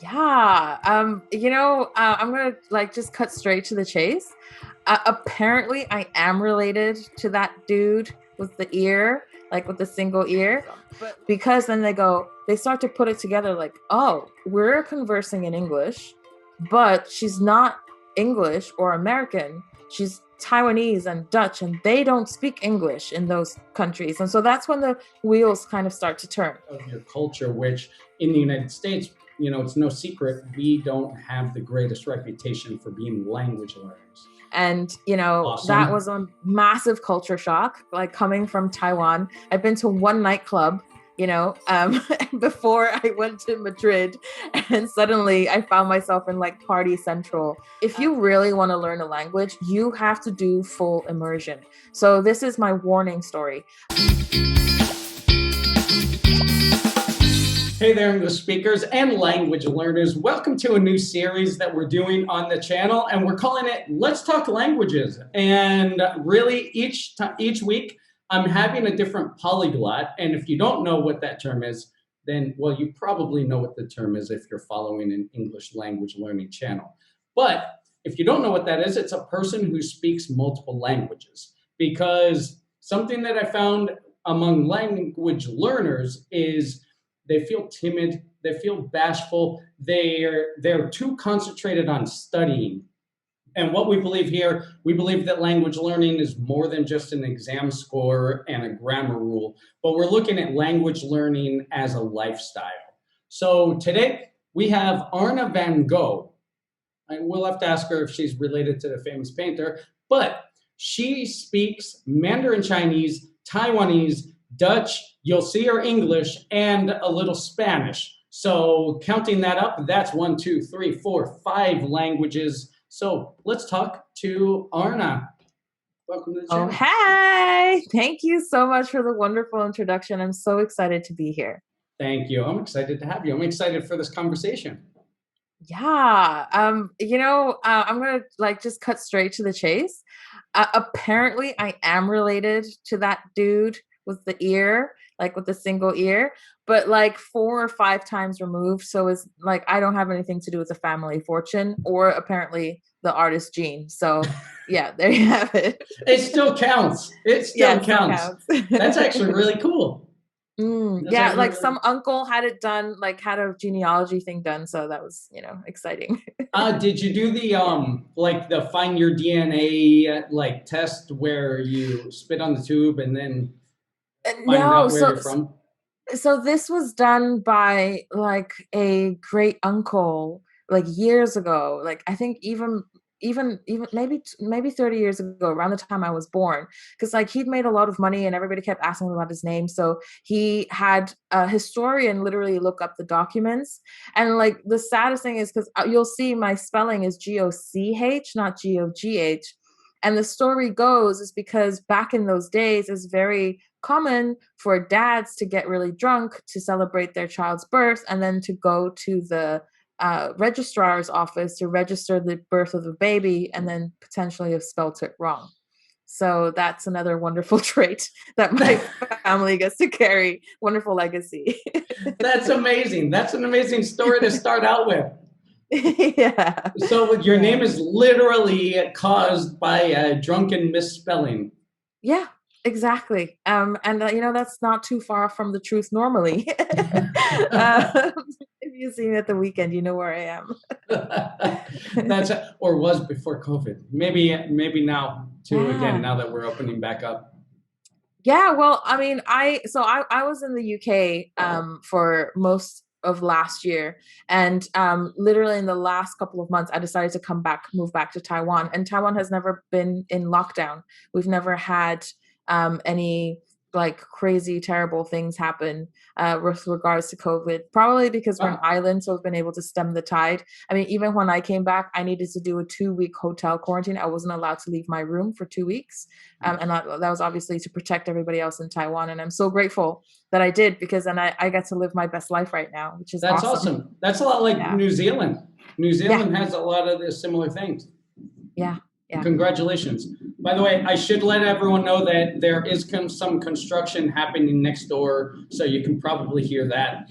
Yeah. I'm gonna just cut straight to the chase. Apparently, I am related to that dude with the ear, like with the single ear, because then they start to put it together, like, oh, we're conversing in English, but she's not English or American. She's Taiwanese and Dutch, and they don't speak English in those countries. And so that's when the wheels kind of start to turn. Of your culture, which in the United States, it's no secret, we don't have the greatest reputation for being language learners. And, Awesome. that was a massive culture shock, like coming from Taiwan. I've been to one nightclub, before I went to Madrid, and suddenly I found myself in like Party Central. If you really want to learn a language, you have to do full immersion. So this is my warning story. Hey there, English speakers and language learners. Welcome to a new series that we're doing on the channel, and we're calling it Let's Talk Languages. And really, each week, I'm having a different polyglot. And if you don't know what that term is, then, well, you probably know what the term is if you're following an English language learning channel. But if you don't know what that is, it's a person who speaks multiple languages. Because something that I found among language learners is they feel timid, they feel bashful, they're too concentrated on studying. And what we believe here, we believe that language learning is more than just an exam score and a grammar rule, but we're looking at language learning as a lifestyle. So today we have Arna Van Goch. We'll have to ask her if she's related to the famous painter, but she speaks Mandarin Chinese, Taiwanese, Dutch, you'll see her English, and a little Spanish. So counting that up, that's 1, 2, 3, 4, 5 languages. So let's talk to Arna. Welcome to the channel. Oh, hey! Thank you so much for the wonderful introduction. I'm so excited to be here. Thank you. I'm excited to have you. I'm excited for this conversation. Yeah. I'm going to just cut straight to the chase. Apparently, I am related to that dude with the ear, like with the single ear, but like 4 or 5 times removed. So it's like I don't have anything to do with the family fortune or apparently the artist gene. So yeah, there you have it. It still counts. It still counts. That's actually really cool. Yeah, like some uncle had it done, like had a genealogy thing done, so that was, exciting. Did you do the like the find your DNA like test where you spit on the tube and then find out where you're from? So this was done by like a great uncle like years ago. Like I think even maybe 30 years ago, around the time I was born, because like he'd made a lot of money and everybody kept asking him about his name. So he had a historian literally look up the documents. And like the saddest thing is because you'll see my spelling is Goch, not Gogh. And the story goes is because back in those days, it's very common for dads to get really drunk to celebrate their child's birth and then to go to the registrar's office to register the birth of the baby and then potentially have spelt it wrong. So that's another wonderful trait that my family gets to carry. Wonderful legacy. That's amazing. That's an amazing story to start out with. Yeah. So your name is literally caused by a drunken misspelling. Yeah, exactly. And that's not too far from the truth normally. If you see me at the weekend, you know where I am. Or was before COVID. Maybe now too, again, now that we're opening back up. Yeah, well, I mean, I was in the UK for most of last year, and literally in the last couple of months I decided to move back to Taiwan, and Taiwan has never been in lockdown. We've never had any like crazy terrible things happen with regards to COVID, probably because we're an island, so we've been able to stem the tide. I mean, even when I came back, I needed to do a 2-week hotel quarantine. I wasn't allowed to leave my room for 2 weeks, and that was obviously to protect everybody else in Taiwan. And I'm so grateful that I did, because then I get to live my best life right now, which is That's awesome. That's a lot like New Zealand. New Zealand has a lot of the similar things. Yeah. Congratulations. By the way, I should let everyone know that there is some construction happening next door, so you can probably hear that.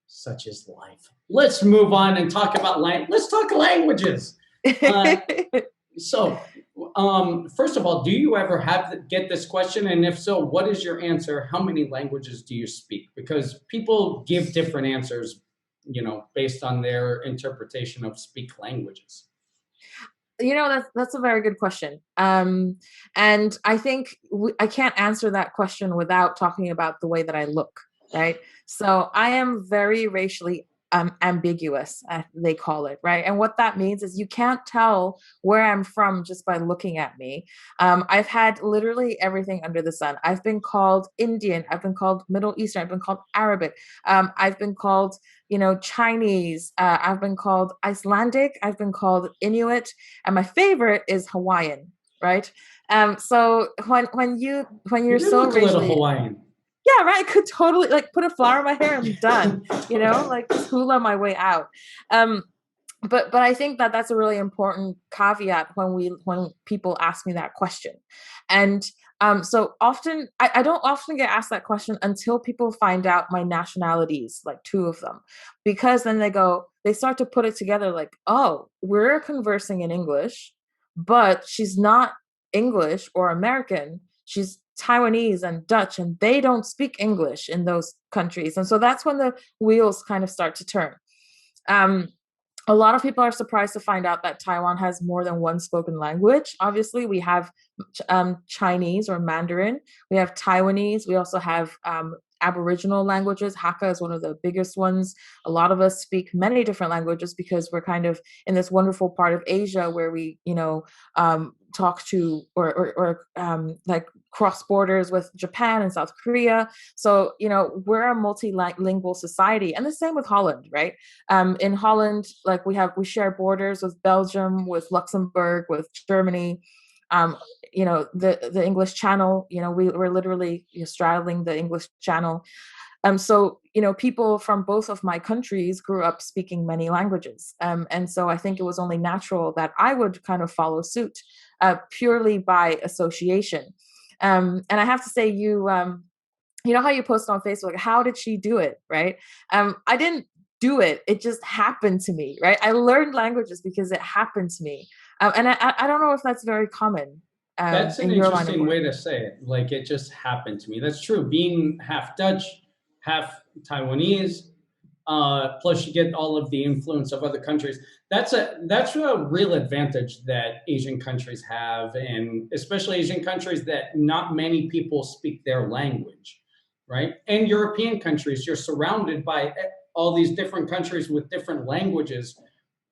Such is life. let's move on and talk about let's talk languages. Uh, so, first of all, do you ever get this question? And if so, what is your answer? How many languages do you speak? Because people give different answers, based on their interpretation of speak languages. That's a very good question. And I think I can't answer that question without talking about the way that I look, right? So I am very racially ambiguous, they call it, right? And what that means is you can't tell where I'm from just by looking at me. I've had literally everything under the sun. I've been called Indian. I've been called Middle Eastern. I've been called Arabic. I've been called Chinese. I've been called Icelandic. I've been called Inuit, and my favorite is Hawaiian. Right. So when you're You do so look a little racially, Hawaiian. yeah, right. I could totally like put a flower in my hair. I'm done. Like just hula my way out. Um, but I think that that's a really important caveat when people ask me that question, and so often I don't often get asked that question until people find out my nationalities, like two of them, because then they start to put it together, like, oh, we're conversing in English, but she's not English or American. She's Taiwanese and Dutch, and they don't speak English in those countries, and so that's when the wheels kind of start to turn. Um, a lot of people are surprised to find out that Taiwan has more than one spoken language. Obviously, we have Chinese or Mandarin, we have Taiwanese, we also have Aboriginal languages. Hakka is one of the biggest ones. A lot of us speak many different languages because we're kind of in this wonderful part of Asia where we, talk to or like cross borders with Japan and South Korea. So, we're a multilingual society, and the same with Holland, right? In Holland, like we share borders with Belgium, with Luxembourg, with Germany. Um, the English Channel. We're literally straddling the English Channel. So people from both of my countries grew up speaking many languages, and so I think it was only natural that I would kind of follow suit, purely by association. And I have to say, you know how you post on Facebook, how did she do it, right? I didn't do it. It just happened to me, right? I learned languages because it happened to me. And I don't know if that's very common That's an in your line of interesting work. way to say it. Like it just happened to me. That's true. Being half Dutch, half Taiwanese, plus you get all of the influence of other countries. That's a real advantage that Asian countries have, and especially Asian countries that not many people speak their language, right? And European countries, you're surrounded by all these different countries with different languages,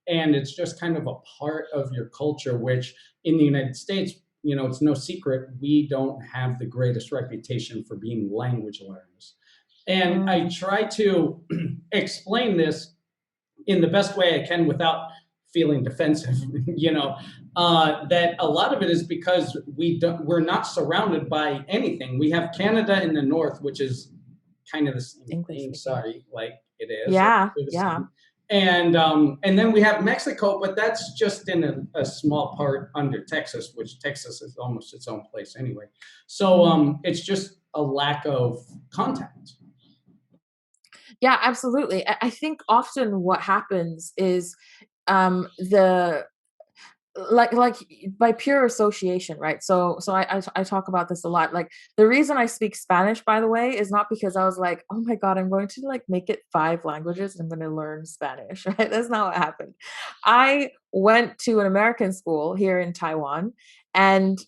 and it's just kind of a part of your culture, which in the United States, it's no secret we don't have the greatest reputation for being language learners. And I Mm. try to explain this in the best way I can without feeling defensive. That a lot of it is because we're not surrounded by anything. We have Canada in the north, which is kind of the same English thing. speaking. Sorry, like it is. Yeah, They're the yeah. same. And then we have Mexico, but that's just in a small part under Texas, which Texas is almost its own place anyway. So Mm. it's just a lack of contact. Yeah, absolutely. I think often what happens is the like by pure association, right? So I talk about this a lot. Like the reason I speak Spanish, by the way, is not because I was like, oh my god, I'm going to like make it 5 languages and I'm going to learn Spanish, right? That's not what happened. I went to an American school here in Taiwan, and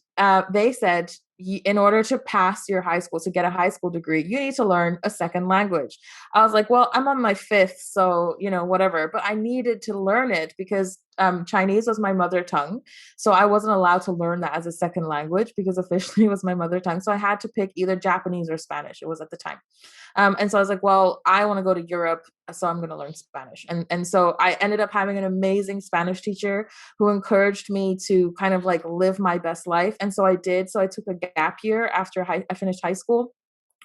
they said, in order to pass your high school, to get a high school degree, you need to learn a second language. I was like, well, I'm on my fifth, so whatever. But I needed to learn it because Chinese was my mother tongue, so I wasn't allowed to learn that as a second language because officially it was my mother tongue. So I had to pick either Japanese or Spanish. It was at the time. And so I was like, well, I want to go to Europe, so I'm going to learn Spanish. And so I ended up having an amazing Spanish teacher who encouraged me to kind of like live my best life. And so I did. So I took a gap year after I finished high school,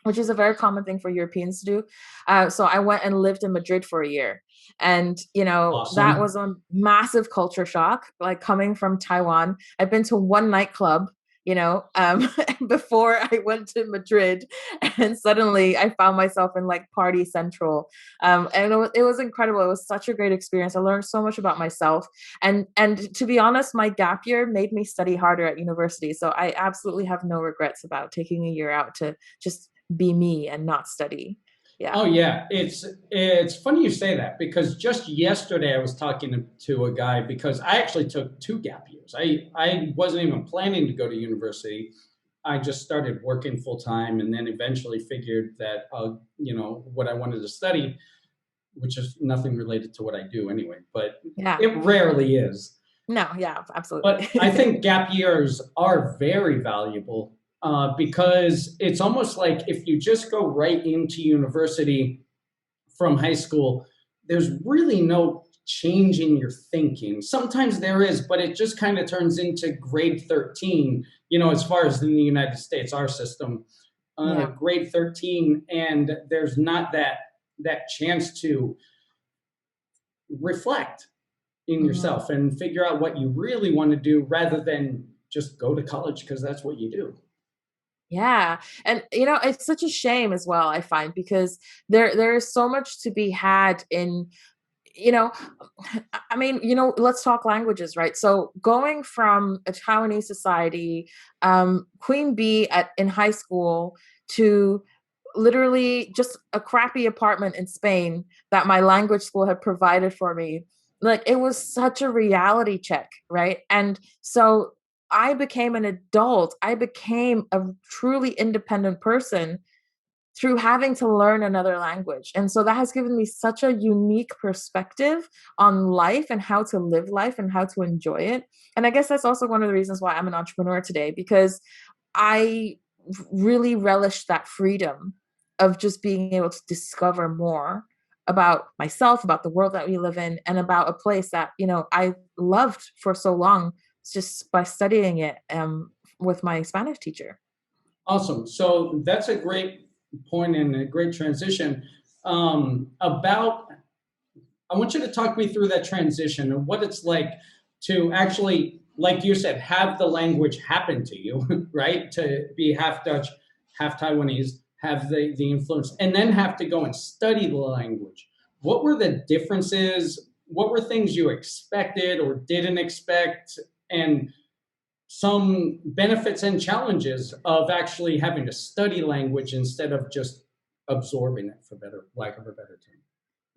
which is a very common thing for Europeans to do. So I went and lived in Madrid for a year. And, that Awesome. was a massive culture shock, like coming from Taiwan. I've been to one nightclub before I went to Madrid, and suddenly I found myself in like party central. And it was incredible. It was such a great experience. I learned so much about myself. And to be honest, my gap year made me study harder at university. So I absolutely have no regrets about taking a year out to just be me and not study. Yeah. Oh yeah, it's funny you say that because just yesterday I was talking to a guy because I actually took two gap years. I wasn't even planning to go to university. I just started working full time and then eventually figured that what I wanted to study, which is nothing related to what I do anyway, but Yeah. it rarely is. No, yeah, absolutely. But I think gap years are very valuable because it's almost like if you just go right into university from high school, there's really no change in your thinking. Sometimes there is, but it just kind of turns into grade 13, as far as in the United States, our system, Yeah. grade 13, and there's not that chance to reflect in Mhm. yourself and figure out what you really want to do rather than just go to college because that's what you do. Yeah. And it's such a shame as well, I find, because there is so much to be had in, you know, I mean, let's talk languages, right? So going from a Taiwanese society, queen bee in high school, to literally just a crappy apartment in Spain that my language school had provided for me. Like, it was such a reality check, right? And so I became an adult. I became a truly independent person through having to learn another language. And so that has given me such a unique perspective on life and how to live life and how to enjoy it. And I guess that's also one of the reasons why I'm an entrepreneur today, because I really relish that freedom of just being able to discover more about myself, about the world that we live in, and about a place that, I loved for so long just by studying it with my Spanish teacher. Awesome. So that's a great point and a great transition. About, I want you to talk me through that transition and what it's like to actually, like you said, have the language happen to you, right? To be half Dutch, half Taiwanese, have the influence, and then have to go and study the language. What were the differences? What were things you expected or didn't expect? And some benefits and challenges of actually having to study language instead of just absorbing it, for better lack of a better term.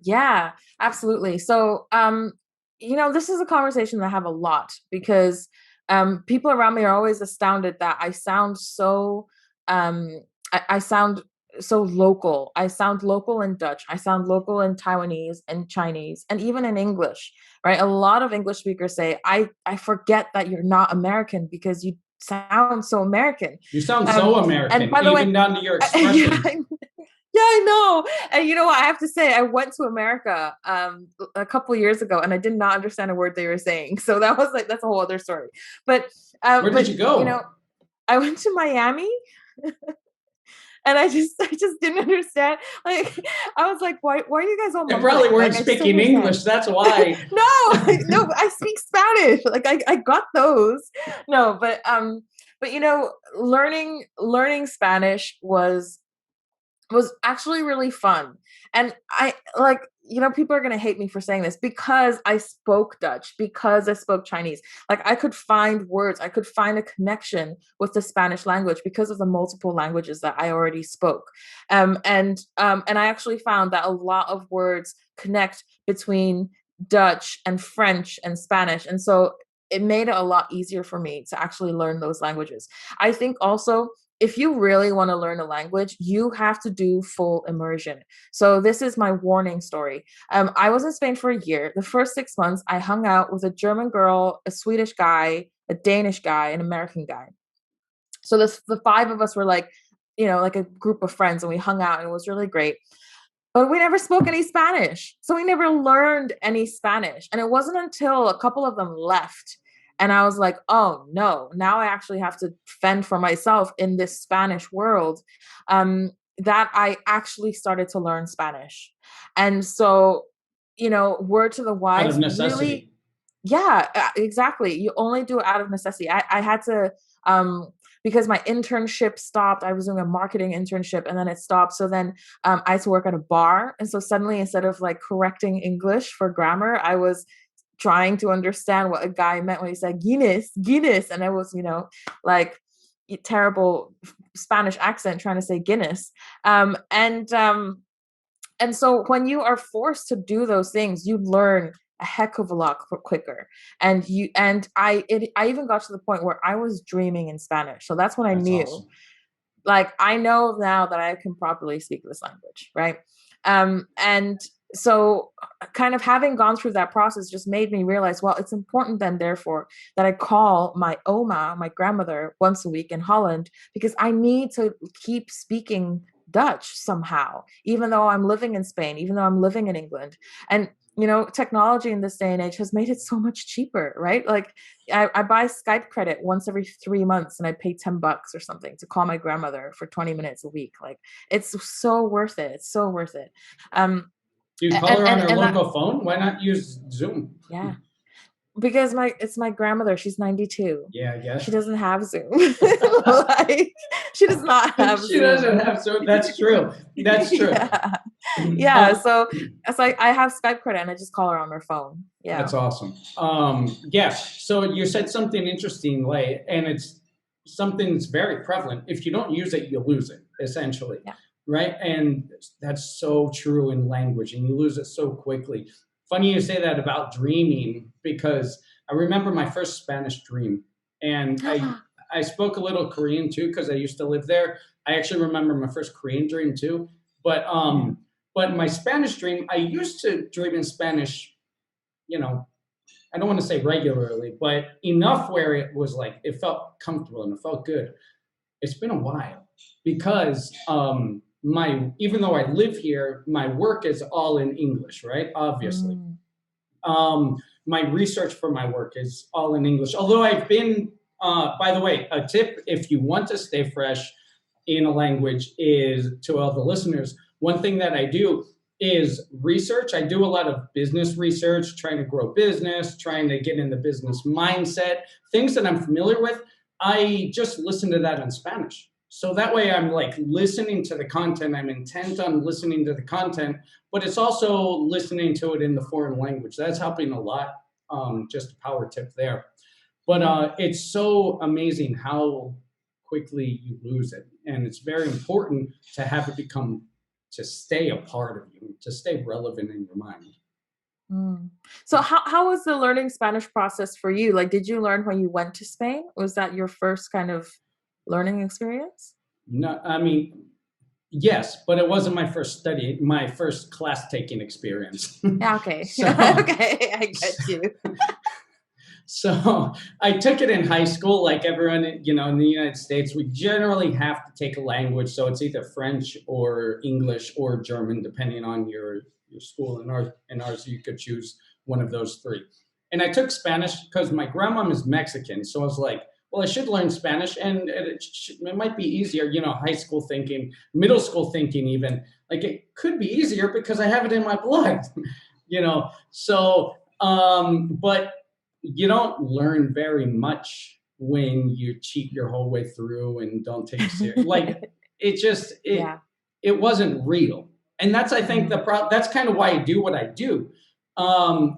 Yeah, absolutely. So, this is a conversation that I have a lot because people around me are always astounded that I sound so local. I sound local in Dutch. I sound local in Taiwanese and Chinese and even in English, right? A lot of English speakers say, I forget that you're not American because you sound so American. You sound so And American, by the way, even down to your yeah, expressions. yeah, I know. And you know what? I have to say, I went to America a couple years ago, and I did not understand a word they were saying. So that was like that's a whole other story. But Where did but you go? I went to Miami, and I just didn't understand. Like, I was like, why are you guys all They probably mumbling? weren't Like, I just don't speaking understand. English. That's why. No, no, I speak Spanish. Like, I got those. No, but learning Spanish was actually really fun. And I like, people are going to hate me for saying this because I spoke Dutch, because I spoke Chinese. Like, I could find words, I could find a connection with the Spanish language because of the multiple languages that I already spoke. And I actually found that a lot of words connect between Dutch and French and Spanish. And so it made it a lot easier for me to actually learn those languages. I think also, if you really want to learn a language, you have to do full immersion. So this is my warning story. I was in Spain for a year. The first 6 months, I hung out with a German girl, a Swedish guy, a Danish guy, an American guy. So the five of us were like, like a group of friends, and we hung out, and it was really great. But we never spoke any Spanish. So we never learned any Spanish. And it wasn't until a couple of them left and I was like, oh no, now I actually have to fend for myself in this Spanish world, that I actually started to learn Spanish. And so, word to the Out of wise, really, necessity. yeah, exactly. You only do it out of necessity. I had to because my internship stopped. I was doing a marketing internship and then it stopped. So then I had to work at a bar. And so suddenly, instead of like correcting English for grammar, I was trying to understand what a guy meant when he said Guinness, Guinness. And it was, like terrible Spanish accent trying to say Guinness. And so when you are forced to do those things, you learn a heck of a lot quicker. I even got to the point where I was dreaming in Spanish. So that's when I That's knew, awesome. like, I know now that I can properly speak this language, right? And so kind of having gone through that process just made me realize, well, it's important then, therefore, that I call my oma, my grandmother, once a week in Holland, because I need to keep speaking Dutch somehow, even though I'm living in Spain, even though I'm living in England. And technology in this day and age has made it so much cheaper, right? Like I buy Skype credit once every 3 months and I pay $10 or something to call my grandmother for 20 minutes a week. Like it's so worth it. It's so worth it. Do you call And, her on and, her and that, local phone? Why not use Zoom? yeah, because it's my grandmother. She's 92. Yeah, I She guess. doesn't have Zoom. Like she does not have She doesn't Zoom. have Zoom. That's true. That's true. Yeah. Yeah. So it's like I have Skype credit and I just call her on her phone. Yeah. That's awesome. Yeah. So you said something interesting, like, and it's something that's very prevalent. If you don't use it, you lose it, essentially, Yeah. right? And that's so true in language, and you lose it so quickly. Funny you say that about dreaming, because I remember my first Spanish dream, and I spoke a little Korean too because I used to live there. I actually remember my first Korean dream too, but Yeah. but my Spanish dream, I used to dream in Spanish, I don't want to say regularly, but enough where it was like it felt comfortable and it felt good. It's been a while because my even though I live here, my work is all in English, right? Obviously. Mm. My research for my work is all in English. Although I've been, by the way, a tip if you want to stay fresh in a language is to all the listeners. One thing that I do is research. I do a lot of business research, trying to grow business, trying to get in the business mindset, things that I'm familiar with. I just listen to that in Spanish. So that way I'm like listening to the content. I'm intent on listening to the content, but it's also listening to it in the foreign language. That's helping a lot. Just a power tip there. But it's so amazing how quickly you lose it. And it's very important to have it to stay a part of you, to stay relevant in your mind. Mm. So how was the learning Spanish process for you? Like, did you learn when you went to Spain? Was that your first kind of learning experience? No, I mean, yes, but it wasn't my first class taking experience. Yeah, okay. so, Okay, I get you. so I took it in high school, like everyone, in the United States, we generally have to take a language. So it's either French or English or German, depending on your school. In ours, you could choose one of those three. And I took Spanish because my grandmom is Mexican. So I was like, well, I should learn Spanish, and it might be easier, high school thinking, middle school thinking, even. Like it could be easier because I have it in my blood, So, but you don't learn very much when you cheat your whole way through and don't take it serious. Like Yeah. it wasn't real, and that's I think Mm. that's kind of why I do what I do,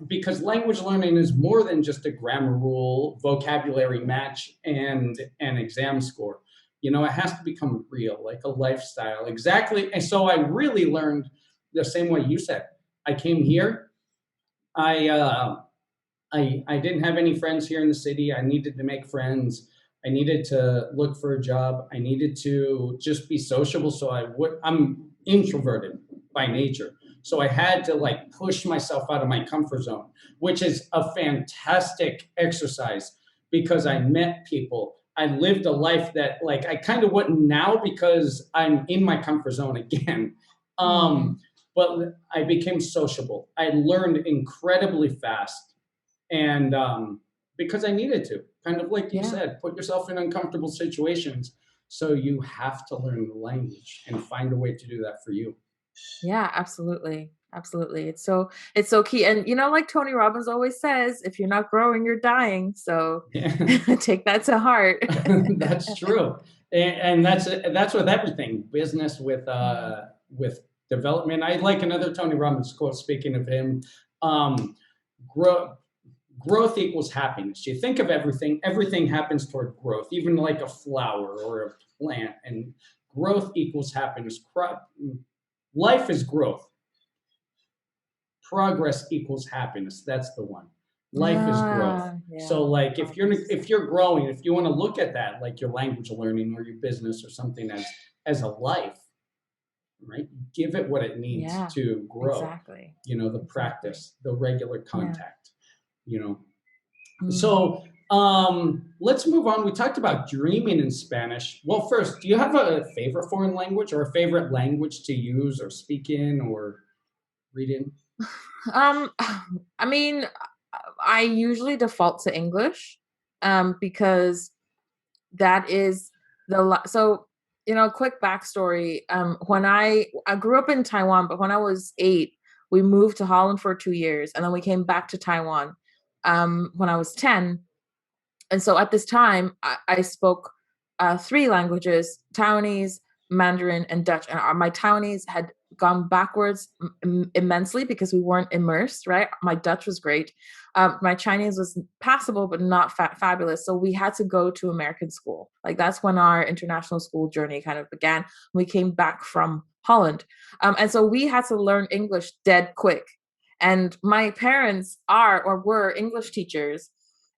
because language learning is more than just a grammar rule, vocabulary match, and an exam score. It has to become real, like a lifestyle. Exactly, and so I really learned the same way you said. I came here. I I didn't have any friends here in the city. I needed to make friends. I needed to look for a job. I needed to just be sociable. I'm introverted by nature. So I had to like push myself out of my comfort zone, which is a fantastic exercise because I met people. I lived a life that like I kind of wouldn't now because I'm in my comfort zone again. Mm. But I became sociable. I learned incredibly fast and because I needed to, kind of like you Yeah. said, put yourself in uncomfortable situations. So you have to learn the language and find a way to do that for you. Yeah, absolutely. Absolutely. It's so key. And like Tony Robbins always says, if you're not growing, you're dying. So Yeah. take that to heart. That's true, and that's with everything, business, Mm. with development. I like another Tony Robbins quote. Speaking of him, um, grow, growth equals happiness. You think of everything; everything happens toward growth, even like a flower or a plant, and growth equals happiness. Life is growth. Progress equals happiness. That's the one. Life is growth. Yeah. So like Progress. if you're growing, if you want to look at that like your language learning or your business or something as a life, right? Give it what it needs Yeah. to grow. Exactly. The Exactly. practice, the regular Yeah. contact, you know. Mm. So let's move on. We talked about dreaming in Spanish. Well, first, do you have a favorite foreign language or a favorite language to use or speak in or read in? Um, I mean, I usually default to English, because that is so quick backstory. When I grew up in Taiwan, but when I was 8, we moved to Holland for 2 years, and then we came back to Taiwan when I was 10. And so at this time, I spoke 3 languages: Taiwanese, Mandarin, and Dutch. And my Taiwanese had gone backwards immensely because we weren't immersed, right? My Dutch was great. My Chinese was passable, but not fabulous. So we had to go to American school. Like that's when our international school journey kind of began. We came back from Holland. And so we had to learn English dead quick. And my parents are or were English teachers,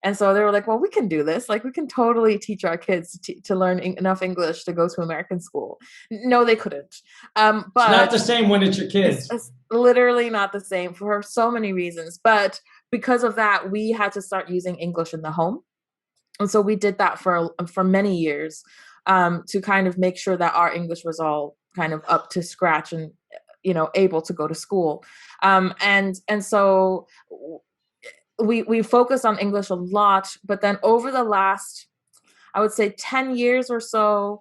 and so they were like, well, we can do this. Like, we can totally teach our kids to learn enough English to go to American school. No, they couldn't. It's not But the same when it's your kids. it's literally not the same for so many reasons. But because of that, we had to start using English in the home. And so we did that for many years, to kind of make sure that our English was all kind of up to scratch and able to go to school. And so we focus on English a lot, but then over the last, I would say, 10 years or so,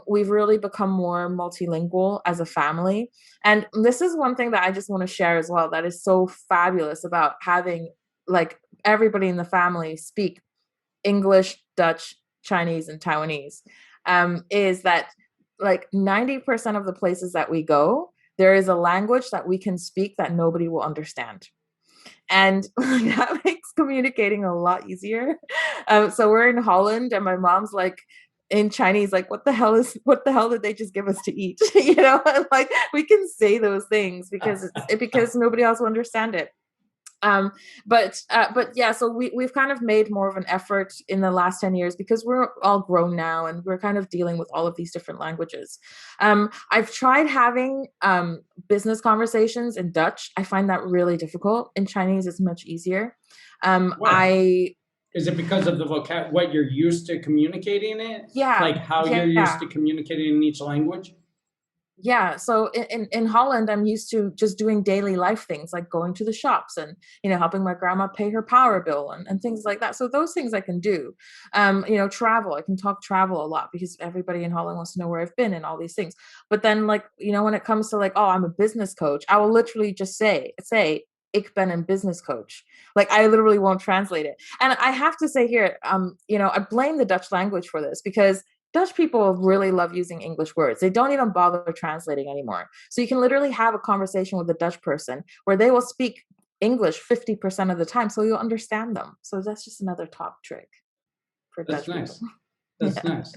we've really become more multilingual as a family. And this is one thing that I just want to share as well that is so fabulous about having like everybody in the family speak English, Dutch, Chinese, and Taiwanese, is that like 90% of the places that we go, there is a language that we can speak that nobody will understand, and that makes communicating a lot easier. So we're in Holland, and my mom's like in Chinese, like, what the hell did they just give us to eat? And like we can say those things because nobody else will understand it. um but yeah, so we've kind of made more of an effort in the last 10 years because we're all grown now and we're kind of dealing with all of these different languages. I've tried having business conversations in Dutch. I find that really difficult. In Chinese it's much easier. Why? I Is it because of the what you're used to communicating in? Yeah, Like how you're used yeah. to communicating in each language? Yeah, so in Holland, I'm used to just doing daily life things like going to the shops and helping my grandma pay her power bill and things like that. So those things I can do. Travel, I can talk travel a lot because everybody in Holland wants to know where I've been and all these things. But then, like, when it comes to like, oh, I'm a business coach, I will literally just say ik ben een business coach. Like, I literally won't translate it. And I have to say here, I blame the Dutch language for this because Dutch people really love using English words. They don't even bother translating anymore. So you can literally have a conversation with a Dutch person where they will speak English 50% of the time, so you'll understand them. So that's just another top trick for That's Dutch people. nice. That's Yeah. nice.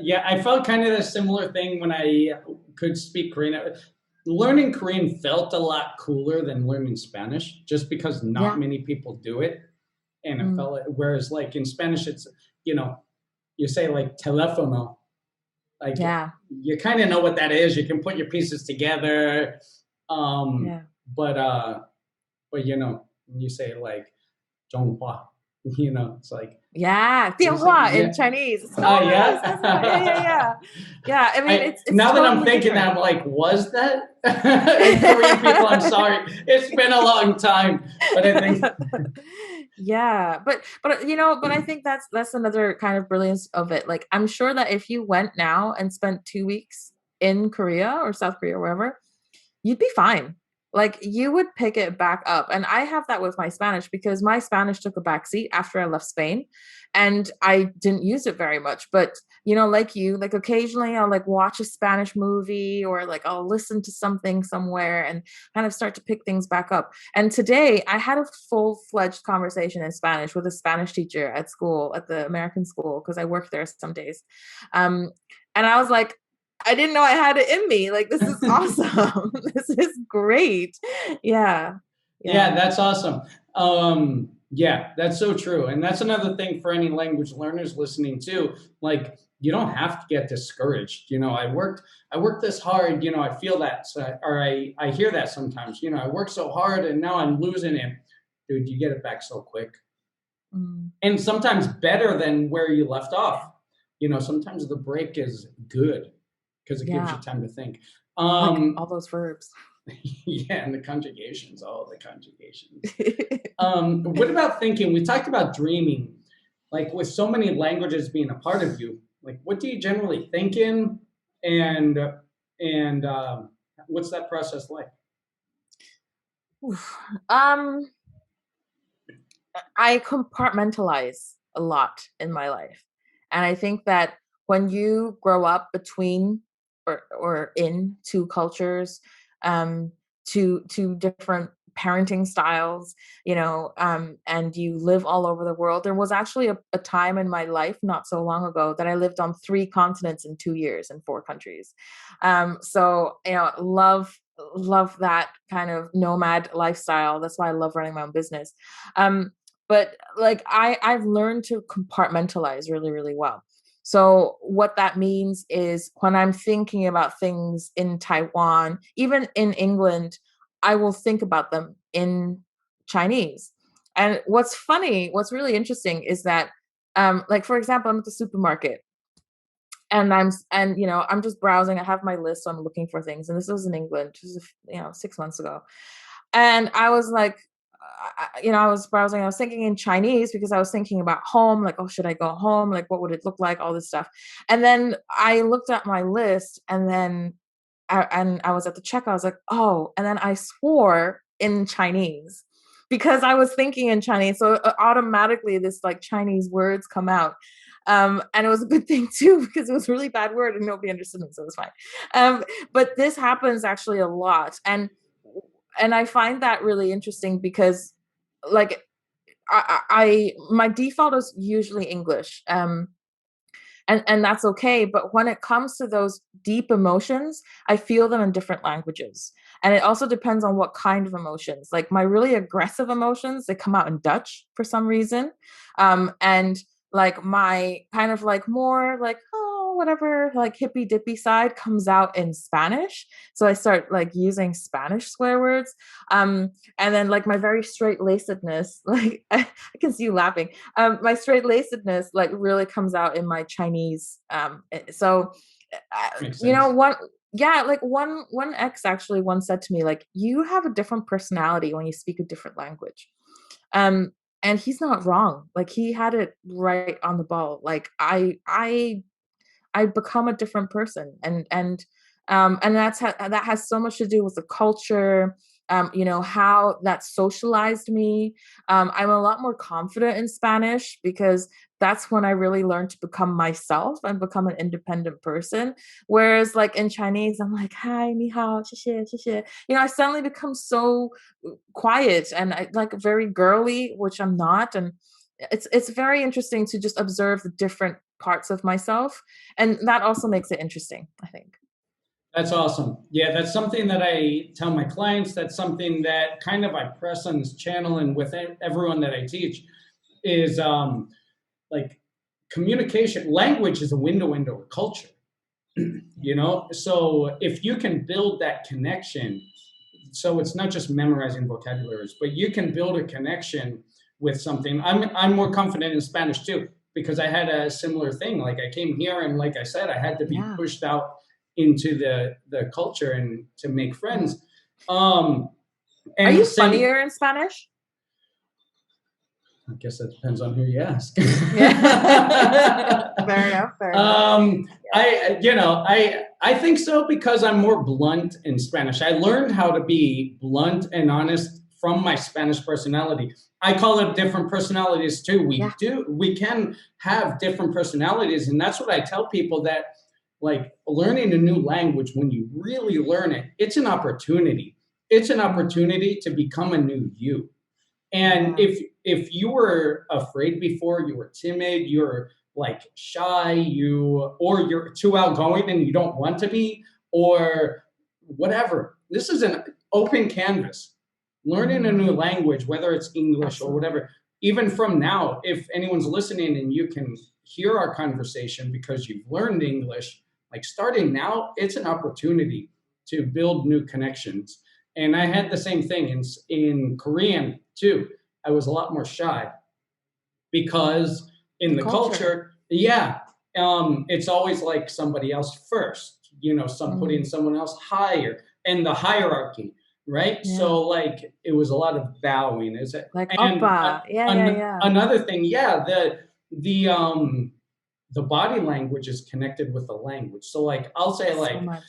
Yeah, I felt kind of a similar thing when I could speak Korean. Learning Korean felt a lot cooler than learning Spanish, just because not Yeah. many people do it, and it Mm. felt like, whereas like in Spanish, it's you know you say like telefono, like Yeah. you kind of know what that is. You can put your pieces together, um, Yeah. but when you say like 中华, it's like Yeah. what is it? 电话in Yeah. Chinese. It's Oh nice. That's right. Yeah, yeah, yeah. yeah. Yeah. I mean, it's Now that I'm totally thinking that, different. I'm like, was that? And Korean people, I'm sorry, it's been a long time, but I think Yeah, but I think that's another kind of brilliance of it. Like, I'm sure that if you went now and spent 2 weeks in Korea or South Korea or wherever, you'd be fine. like you would pick it back up. And I have that with my Spanish because my Spanish took a backseat after I left Spain and I didn't use it very much. But you know, like you, like occasionally I'll like watch a Spanish movie or like I'll listen to something somewhere and kind of start to pick things back up. And today I had a full-fledged conversation in Spanish with a Spanish teacher at school, at the American school, because I work there some days. Um, and I was like, I didn't know I had it in me. Like, this is awesome. This is great. Yeah. Yeah, Yeah. that's awesome. Yeah, that's so true. And that's another thing for any language learners listening too. Like, you don't have to get discouraged. I worked this hard, I feel that, or I hear that sometimes, I work so hard and now I'm losing it. Dude, you get it back so quick. Mm, And sometimes better than where you left off. Sometimes the break is good because it gives you yeah. time to think. Like all those verbs. Yeah, and the conjugations, all the conjugations. What about thinking? We talked about dreaming. Like with so many languages being a part of you, like what do you generally think in, and what's that process like? Oof. I compartmentalize a lot in my life. And I think that when you grow up between or in two cultures, um, two different parenting styles, and you live all over the world. There was actually a time in my life not so long ago that I lived on 3 continents in 2 years in 4 countries. So love that kind of nomad lifestyle. That's why I love running my own business. But like I've learned to compartmentalize really, really well. So what that means is when I'm thinking about things in Taiwan, even in England, I will think about them in Chinese. And what's really interesting is that like for example, I'm at the supermarket and I'm just browsing. I have my list, so I'm looking for things. And this was in England, this was 6 months ago. And I was like, I was browsing, I was thinking in Chinese because I was thinking about home, like, oh, should I go home? Like, what would it look like? All this stuff. And then I looked at my list and I was at the checkout. I was like, oh, and then I swore in Chinese because I was thinking in Chinese. So automatically this like Chinese words come out. And it was a good thing too, because it was a really bad word and nobody understood me. So it was fine. But this happens actually a lot. And I find that really interesting because like my default is usually English. And that's okay, but when it comes to those deep emotions, I feel them in different languages. And it also depends on what kind of emotions. Like my really aggressive emotions, they come out in Dutch for some reason. And like my kind of like more like oh whatever like hippy dippy side comes out in Spanish, so I start like using Spanish swear words. And then like my very straight lacedness, like I can see you laughing. My straight lacedness like really comes out in my Chinese. So, Makes you know, sense. one yeah, like one ex actually once said to me like, "You have a different personality when you speak a different language." Um, and he's not wrong. Like he had it right on the ball. Like I become a different person, and that has so much to do with the culture, how that socialized me. I'm a lot more confident in Spanish because that's when I really learned to become myself and become an independent person. Whereas like in Chinese, I'm like, hi, ni hao, xie xie. I suddenly become so quiet and I like very girly, which I'm not. And it's very interesting to just observe the different parts of myself, and that also makes it interesting, I think. That's awesome. Yeah, that's something that I tell my clients. That's something that kind of I press on this channel and with everyone that I teach is like communication. Language is a window into a culture, So if you can build that connection, so it's not just memorizing vocabularies, but you can build a connection with something. I'm more confident in Spanish too because I had a similar thing. Like I came here and like I said, I had to be Yeah. pushed out into the culture and to make Yeah. friends. Are And you same, funnier in Spanish? I guess that depends on who you ask. Yeah. Fair enough. Fair enough. I think so because I'm more blunt in Spanish. I learned how to be blunt and honest from my Spanish personality. I call it different personalities too. Yeah. We can have different personalities, and that's what I tell people, that like learning a new language, when you really learn it, it's an opportunity. It's an opportunity to become a new you. And Yeah. if you were afraid before, you were timid, you're like shy, you're too outgoing and you don't want to be, or whatever. This is an open canvas. Learning a new Mm, language, whether it's English or absolutely. whatever, even from now, if anyone's listening and you can hear our conversation because you've learned English, like starting now, it's an opportunity to build new connections. And I had the same thing in Korean too. I was a lot more shy because in The the culture. culture, yeah, it's always like somebody else first, some putting Mm, someone else higher, and the hierarchy, right? yeah. So like it was a lot of bowing, is it? Like And oppa. Yeah. Yeah. Yeah. another thing, yeah, the body language is connected with the language. So like I'll say So like much.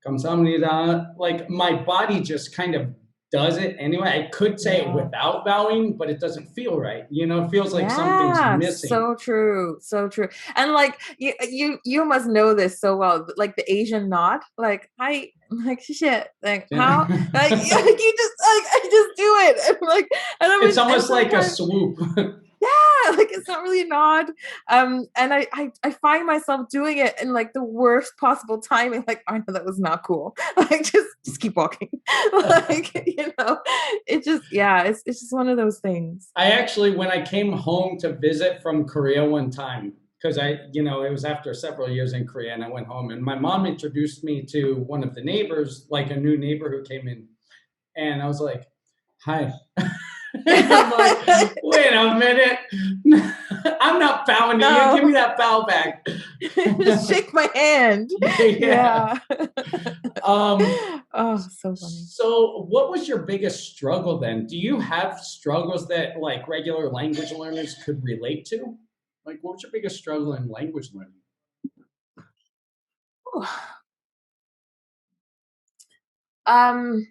감사합니다. Like my body just kind of does it anyway. I could say it Yeah. without bowing, but it doesn't feel right. It feels like something's Yeah, missing. so true, so true. And like you must know this so well. Like the Asian nod, like I like shit, like how like, like you just like I just do it. And like It's and almost like a sometimes swoop. yeah, like it's not really a nod. And I find myself doing it in like the worst possible timing. Like, I know that was not cool. Like, just keep walking. Like, it just yeah, it's just one of those things. I actually, when I came home to visit from Korea one time, because it was after several years in Korea, and I went home, and my mom introduced me to one of the neighbors, like a new neighbor who came in, and I was like, "Hi." And I'm like, wait a minute. I'm not bowing to you. Give me No, that bow back. just shake my hand. Yeah. Yeah. Um, Oh, so funny. so what was your biggest struggle then? Do you have struggles that like regular language learners could relate to? Like what was your biggest struggle in language learning? Um,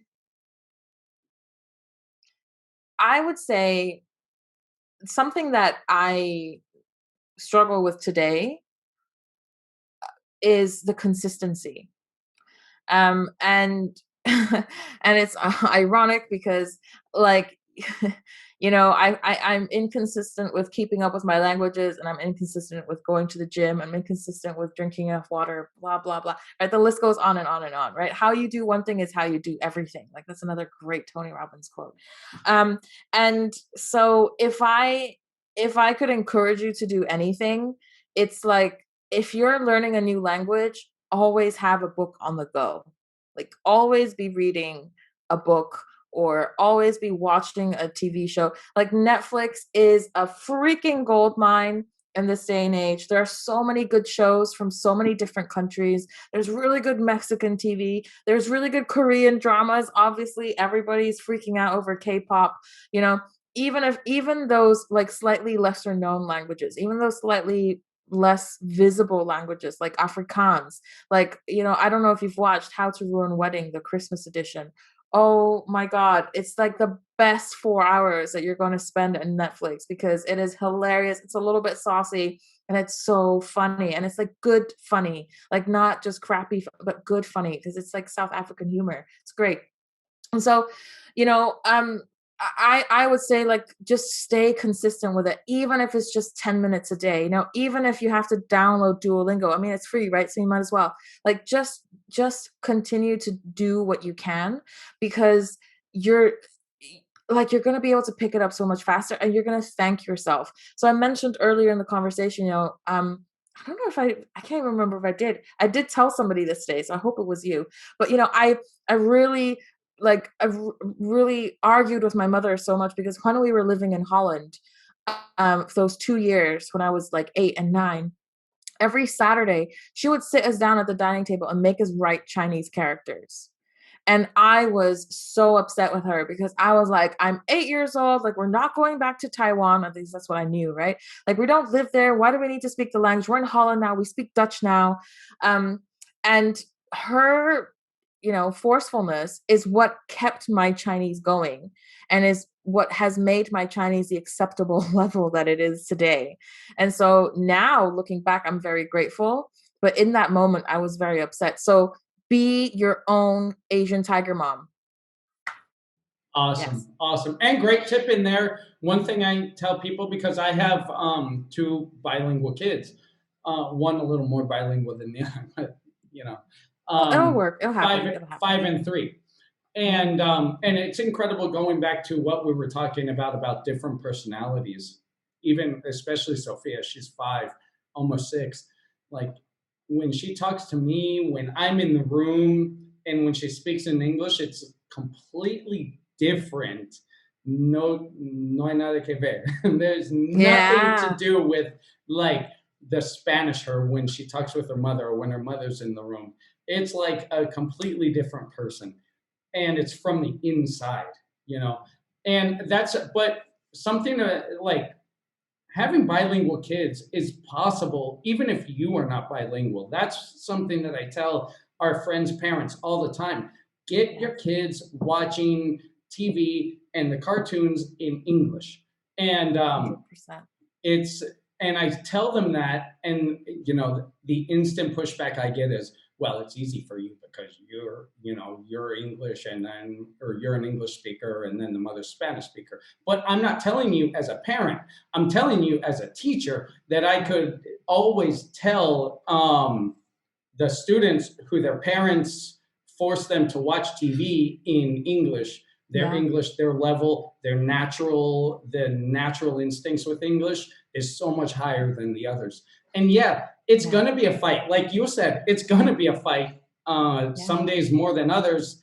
I would say something that I struggle with today is the consistency. And and it's ironic because like I'm inconsistent with keeping up with my languages, and I'm inconsistent with going to the gym. I'm inconsistent with drinking enough water, blah blah blah, right? The list goes on and on and on, right? How you do one thing is how you do everything. Like, that's another great Tony Robbins quote. um and so if I could encourage you to do anything, it's like, if you're learning a new language, always have a book on the go. Like, always be reading a book or always be watching a TV show. Like, Netflix is a freaking gold mine in this day and age. There are so many good shows from so many different countries. There's really good Mexican TV. There's really good Korean dramas. Obviously, everybody's freaking out over K-pop, you know. Even those like slightly lesser known languages, even those slightly less visible languages like Afrikaans. Like, I don't know if you've watched How to Ruin a Wedding, the Christmas edition. Oh my God. It's like the best 4 hours that you're going to spend on Netflix, because it is hilarious. It's a little bit saucy, and it's so funny. And it's like good funny, like not just crappy, but good funny, because it's like South African humor. It's great. And so, you know, um, I would say, like, just stay consistent with it, even if it's just 10 minutes a day. Even if you have to download Duolingo. I mean, it's free, right? So you might as well. Like, just continue to do what you can, because you're you're going to be able to pick it up so much faster, and you're going to thank yourself. So I mentioned earlier in the conversation, I don't know if I can't remember if I did tell somebody this today, so I hope it was you. But I really really argued with my mother so much, because when we were living in Holland, for those 2 years when I was like 8 and 9, every Saturday she would sit us down at the dining table and make us write Chinese characters. And I was so upset with her because I was like, I'm 8 years old. Like, we're not going back to Taiwan. At least that's what I knew, right? Like, we don't live there. Why do we need to speak the language? We're in Holland now. We speak Dutch now. Um, and her, forcefulness is what kept my Chinese going and is what has made my Chinese the acceptable level that it is today. And so now looking back, I'm very grateful. But in that moment, I was very upset. So be your own Asian tiger mom. Awesome, Yes. awesome, and great tip in there. One thing I tell people, because I have two bilingual kids, one a little more bilingual than the other, but you know, Well, it'll um, work. It'll happen. five, It'll happen. five and three, Mm-hmm. and it's incredible going back to what we were talking about different personalities. Even especially Sophia, she's 5, almost 6. Like when she talks to me, when I'm in the room, and when she speaks in English, it's completely different. No hay nada que ver. There's nothing to Yeah. do with like the Spanish her when she talks with her mother or when her mother's in the room. It's like a completely different person, and it's from the inside, you know. And that's but something like having bilingual kids is possible even if you are not bilingual. That's something that I tell our friends' parents all the time. Get your Yes. kids watching TV and the cartoons in English. And 100%. it's and I tell them that, and the instant pushback I get is, well, it's easy for you because you're English, and then or you're an English speaker and then the mother's Spanish speaker. But I'm not telling you as a parent. I'm telling you as a teacher that I could always tell the students who their parents force them to watch TV in English, their Yeah. English, their level, the natural instincts with English is so much higher than the others. And yeah, it's Yeah. going to be a fight. Like you said, it's going to be a fight, Yeah. some days more than others,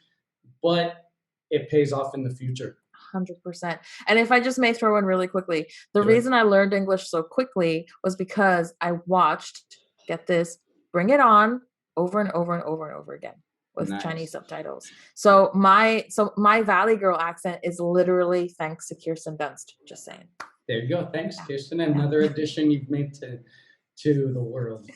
but it pays off in the future. 100%. And if I just may throw in really quickly, the Do it. reason I learned English so quickly was because I watched, get this, Bring It On over and over and over and over again with Chinese Nice. subtitles. Yeah. So my Valley Girl accent is literally thanks to Kirsten Dunst. Just saying. There you go. Thanks, Yeah. Kirsten. Yeah. Another addition you've made to the world.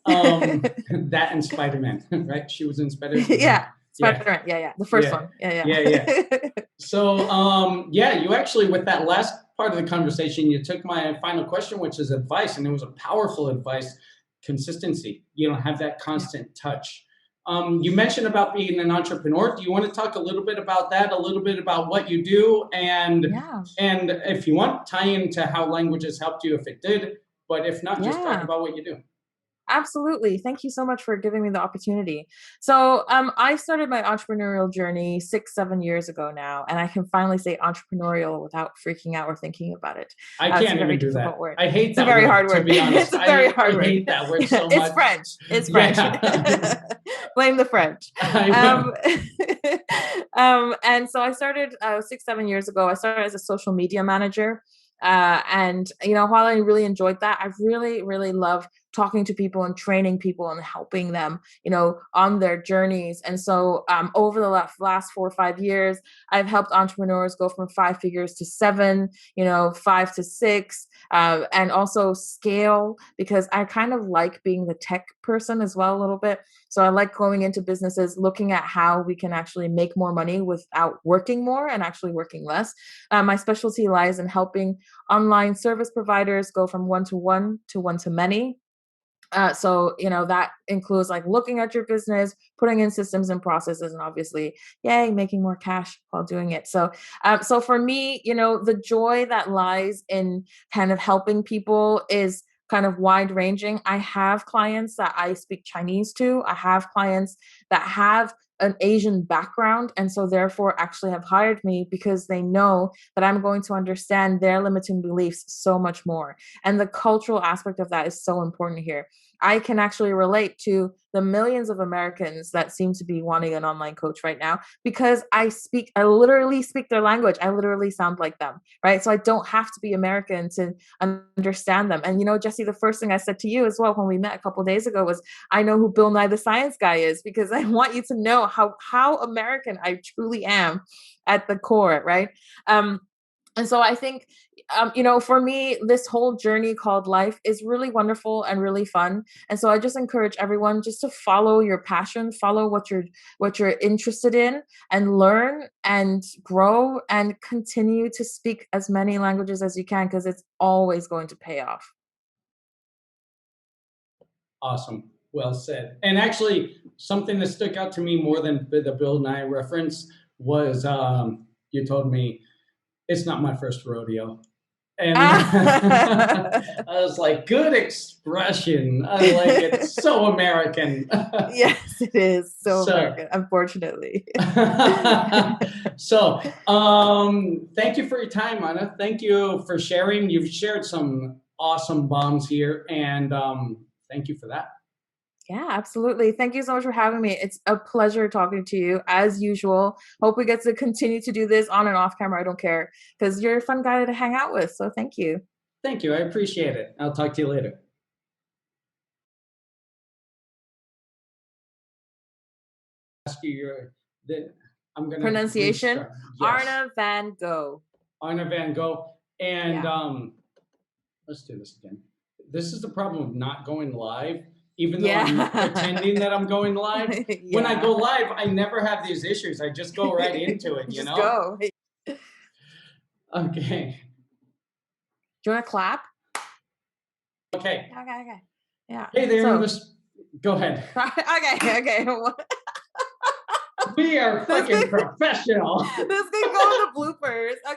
That and Spider-Man, right? She was in Spider-Man. Yeah. Yeah, Spider-Man. Yeah, yeah. The first yeah, one. Yeah, yeah, yeah. yeah. So, yeah, you actually, with that last part of the conversation, you took my final question, which is advice, and it was a powerful advice: consistency. Have that Yeah. constant touch. You mentioned about being an entrepreneur. Do you want to talk a little bit about that? A little bit about what you do, Yeah. and if you want, tie into how languages helped you if it did. But if not, just talk Yeah. about what you do. Absolutely. Thank you so much for giving me the opportunity. So, I started my entrepreneurial journey 6, 7 years ago now, and I can finally say entrepreneurial without freaking out or thinking about it. I It's a can't very even do difficult that. word. I hate It's a that very word, hard to word. be honest. It's a very I hard word. hate that word so It's much. French. It's French. Yeah. Blame the French. I Um, will. and so I started 6, 7 years ago. I started as a social media manager. And while I really enjoyed that, I really, really love talking to people and training people and helping them, on their journeys. And so, over the last 4 or 5 years, I've helped entrepreneurs go from 5 figures to 7, 5 to 6, and also scale because I kind of like being the tech person as well a little bit. So I like going into businesses, looking at how we can actually make more money without working more and actually working less. My specialty lies in helping online service providers go from one to one to many. So that includes like looking at your business, putting in systems and processes, and obviously, yay, making more cash while doing it. So for me, the joy that lies in kind of helping people is kind of wide ranging. I have clients that I speak Chinese to. I have clients that have an Asian background, and so therefore actually have hired me because they know that I'm going to understand their limiting beliefs so much more. And the cultural aspect of that is so important here. I can actually relate to the millions of Americans that seem to be wanting an online coach right now because I literally speak their language. I literally sound like them, right? So I don't have to be American to understand them. And Jesse, the first thing I said to you as well when we met a couple of days ago was, I know who Bill Nye the Science Guy is because I want you to know know how American I truly am at the core, right? And so I think, for me, this whole journey called life is really wonderful and really fun. And so I just encourage everyone just to follow your passion, follow what you're interested in, and learn and grow and continue to speak as many languages as you can, because it's always going to pay off. Awesome. Well said. And actually, something that stuck out to me more than the Bill Nye reference was you told me it's not my first rodeo. And I was like, good expression. I like it. So American. Yes, it is so So, American, unfortunately. so thank you for your time, Anna. Thank you for sharing. You've shared some awesome bombs here, and thank you for that. Yeah, absolutely. Thank you so much for having me. It's a pleasure talking to you as usual. Hope we get to continue to do this on and off camera. I don't care, because you're a fun guy to hang out with. So thank you. Thank you. I appreciate it. I'll talk to you later. Ask you I'm going to Pronunciation, restart. Yes. Arna Van Gogh. Arna Van Goch. And Yeah. let's do this again. This is the problem of not going live, even though I'm Yeah. pretending that I'm going live. When I Yeah. go live, I never have these issues. I just go right into it, you Just know? go. Do Okay. you want to clap? Okay. Okay, okay. Yeah. Hey there, So, go ahead. okay, okay. We are This fucking can, professional. this can go in the bloopers.